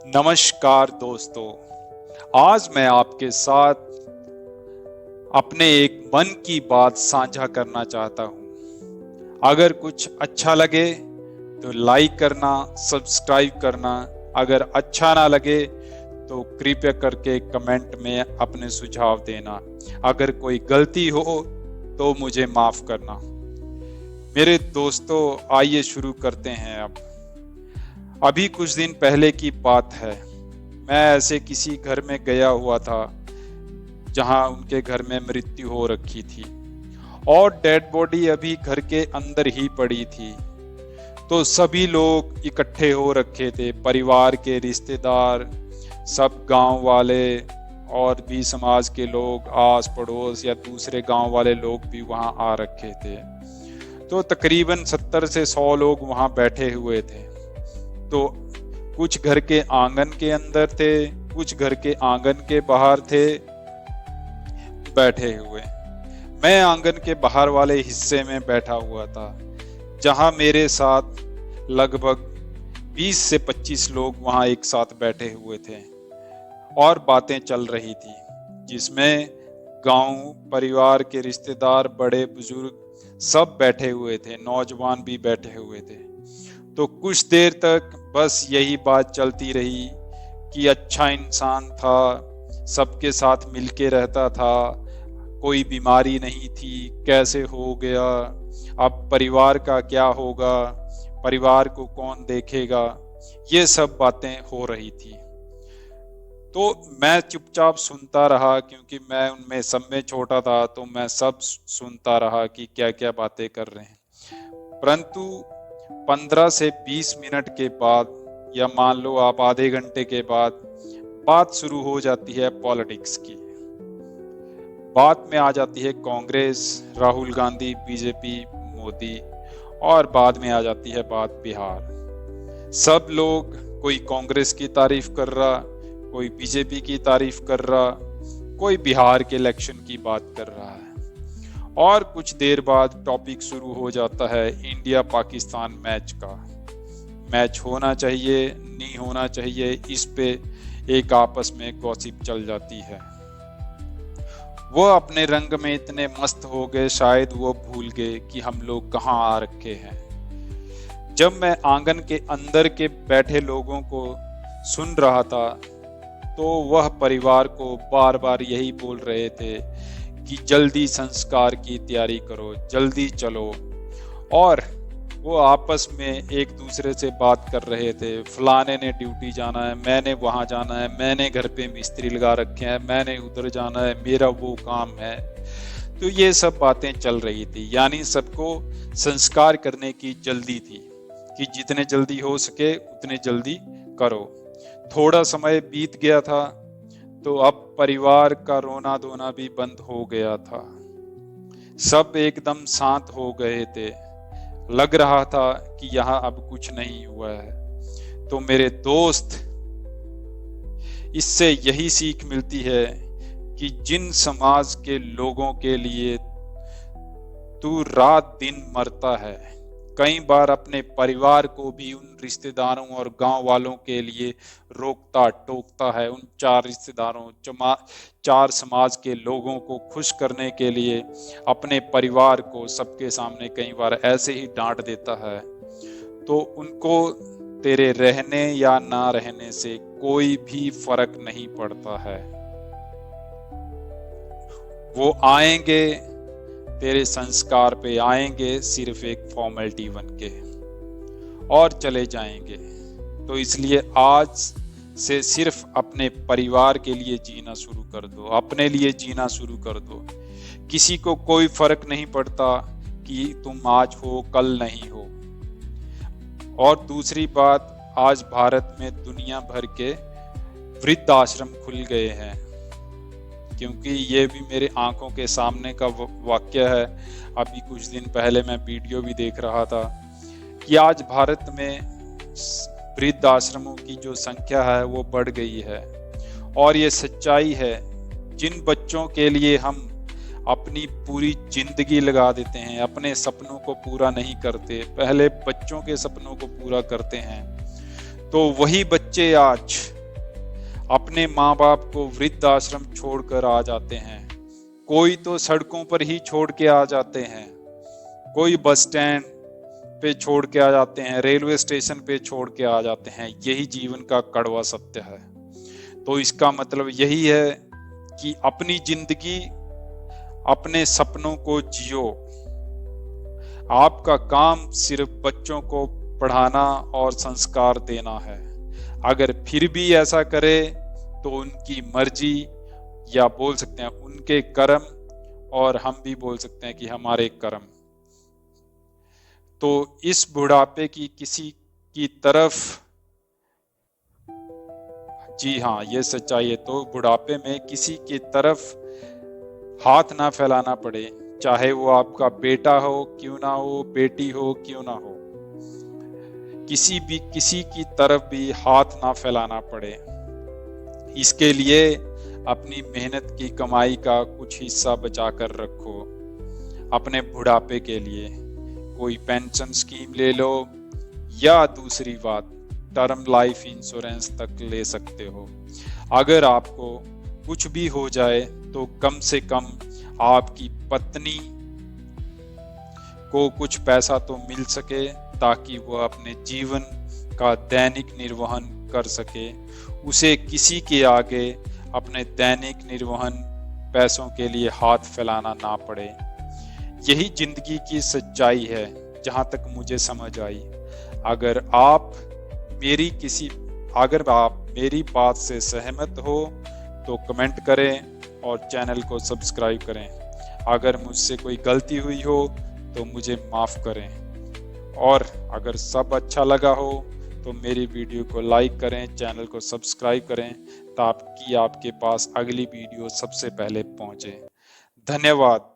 नमस्कार दोस्तों। आज मैं आपके साथ अपने एक मन की बात साझा करना चाहता हूँ। अगर कुछ अच्छा लगे तो लाइक करना, सब्सक्राइब करना। अगर अच्छा ना लगे तो कृपया करके कमेंट में अपने सुझाव देना। अगर कोई गलती हो तो मुझे माफ करना। मेरे दोस्तों, आइए शुरू करते हैं। अभी कुछ दिन पहले की बात है। मैं ऐसे किसी घर में गया हुआ था जहां उनके घर में मृत्यु हो रखी थी और डेड बॉडी अभी घर के अंदर ही पड़ी थी। तो सभी लोग इकट्ठे हो रखे थे, परिवार के रिश्तेदार, सब गांव वाले और भी समाज के लोग, आस पड़ोस या दूसरे गांव वाले लोग भी वहां आ रखे थे। तो तकरीबन 70 से 100 लोग वहां बैठे हुए थे। तो कुछ घर के आंगन के अंदर थे, कुछ घर के आंगन के बाहर थे बैठे हुए। मैं आंगन के बाहर वाले हिस्से में बैठा हुआ था, जहां मेरे साथ लगभग 20 से 25 लोग वहां एक साथ बैठे हुए थे और बातें चल रही थी, जिसमें गांव परिवार के रिश्तेदार, बड़े बुजुर्ग सब बैठे हुए थे, नौजवान भी बैठे हुए थे। तो कुछ देर तक बस यही बात चलती रही कि अच्छा इंसान था, सबके साथ मिलके रहता था, कोई बीमारी नहीं थी, कैसे हो गया, अब परिवार का क्या होगा, परिवार को कौन देखेगा, ये सब बातें हो रही थी। तो मैं चुपचाप सुनता रहा, क्योंकि मैं उनमें सब में छोटा था, तो मैं सब सुनता रहा कि क्या क्या बातें कर रहे हैं। परंतु 15 से 20 मिनट के बाद, या मान लो आप आधे घंटे के बाद, बात शुरू हो जाती है पॉलिटिक्स की। बात में आ जाती है कांग्रेस, राहुल गांधी, बीजेपी, मोदी, और बाद में आ जाती है बात बिहार। सब लोग, कोई कांग्रेस की तारीफ कर रहा, कोई बीजेपी की तारीफ कर रहा, कोई बिहार के इलेक्शन की बात कर रहा है। और कुछ देर बाद टॉपिक शुरू हो जाता है इंडिया पाकिस्तान मैच का। मैच होना चाहिए, नहीं होना चाहिए, इस पे एक आपस में गॉसिप चल जाती है। वो अपने रंग में इतने मस्त हो गए, शायद वो भूल गए कि हम लोग कहाँ आ रखे हैं। जब मैं आंगन के अंदर के बैठे लोगों को सुन रहा था, तो वह परिवार को बार बार यही बोल रहे थे कि जल्दी संस्कार की तैयारी करो, जल्दी चलो। और वो आपस में एक दूसरे से बात कर रहे थे, फलाने ने ड्यूटी जाना है, मैंने वहां जाना है, मैंने घर पे मिस्त्री लगा रखे हैं, मैंने उधर जाना है, मेरा वो काम है। तो ये सब बातें चल रही थी, यानी सबको संस्कार करने की जल्दी थी कि जितने जल्दी हो सके उतने जल्दी करो। थोड़ा समय बीत गया था, तो अब परिवार का रोना धोना भी बंद हो गया था। सब एकदम शांत हो गए थे। लग रहा था कि यहाँ अब कुछ नहीं हुआ है। तो मेरे दोस्त, इससे यही सीख मिलती है कि जिन समाज के लोगों के लिए तू रात दिन मरता है, कई बार अपने परिवार को भी उन रिश्तेदारों और गांव वालों के लिए रोकता टोकता है। उन 4 रिश्तेदारों, 4 समाज के लोगों को खुश करने के लिए अपने परिवार को सबके सामने कई बार ऐसे ही डांट देता है। तो उनको तेरे रहने या ना रहने से कोई भी फर्क नहीं पड़ता है। वो आएंगे, तेरे संस्कार पे आएंगे सिर्फ एक फॉर्मेलिटी बन के, और चले जाएंगे। तो इसलिए आज से सिर्फ अपने परिवार के लिए जीना शुरू कर दो, अपने लिए जीना शुरू कर दो। किसी को कोई फर्क नहीं पड़ता कि तुम आज हो कल नहीं हो। और दूसरी बात, आज भारत में दुनिया भर के वृद्ध आश्रम खुल गए हैं, क्योंकि ये भी मेरे आंखों के सामने का वाक्य है। अभी कुछ दिन पहले मैं वीडियो भी देख रहा था कि आज भारत में वृद्ध आश्रमों की जो संख्या है वो बढ़ गई है। और ये सच्चाई है, जिन बच्चों के लिए हम अपनी पूरी जिंदगी लगा देते हैं, अपने सपनों को पूरा नहीं करते, पहले बच्चों के सपनों को पूरा करते हैं, तो वही बच्चे आज अपने माँ बाप को वृद्धाश्रम छोड़कर आ जाते हैं, कोई तो सड़कों पर ही छोड़ के आ जाते हैं, कोई बस स्टैंड पे छोड़ के आ जाते हैं, रेलवे स्टेशन पे छोड़ के आ जाते हैं। यही जीवन का कड़वा सत्य है। तो इसका मतलब यही है कि अपनी जिंदगी, अपने सपनों को जियो। आपका काम सिर्फ बच्चों को पढ़ाना और संस्कार देना है। अगर फिर भी ऐसा करे तो उनकी मर्जी, या बोल सकते हैं उनके कर्म, और हम भी बोल सकते हैं कि हमारे कर्म। तो इस बुढ़ापे की किसी की तरफ, जी हाँ ये सच्चाई है, तो बुढ़ापे में किसी की तरफ हाथ ना फैलाना पड़े, चाहे वो आपका बेटा हो क्यों ना हो, बेटी हो क्यों ना हो, किसी की तरफ भी हाथ ना फैलाना पड़े। इसके लिए अपनी मेहनत की कमाई का कुछ हिस्सा बचा कर रखो अपने बुढ़ापे के लिए। कोई पेंशन स्कीम ले लो, या दूसरी बात टर्म लाइफ इंश्योरेंस तक ले सकते हो। अगर आपको कुछ भी हो जाए तो कम से कम आपकी पत्नी को कुछ पैसा तो मिल सके, ताकि वह अपने जीवन का दैनिक निर्वहन कर सके, उसे किसी के आगे अपने दैनिक निर्वहन पैसों के लिए हाथ फैलाना ना पड़े। यही जिंदगी की सच्चाई है, जहां तक मुझे समझ आई। अगर आप मेरी बात से सहमत हो तो कमेंट करें और चैनल को सब्सक्राइब करें। अगर मुझसे कोई गलती हुई हो तो मुझे माफ करें, और अगर सब अच्छा लगा हो तो मेरी वीडियो को लाइक करें, चैनल को सब्सक्राइब करें, ताकि आपके पास अगली वीडियो सबसे पहले पहुंचे। धन्यवाद।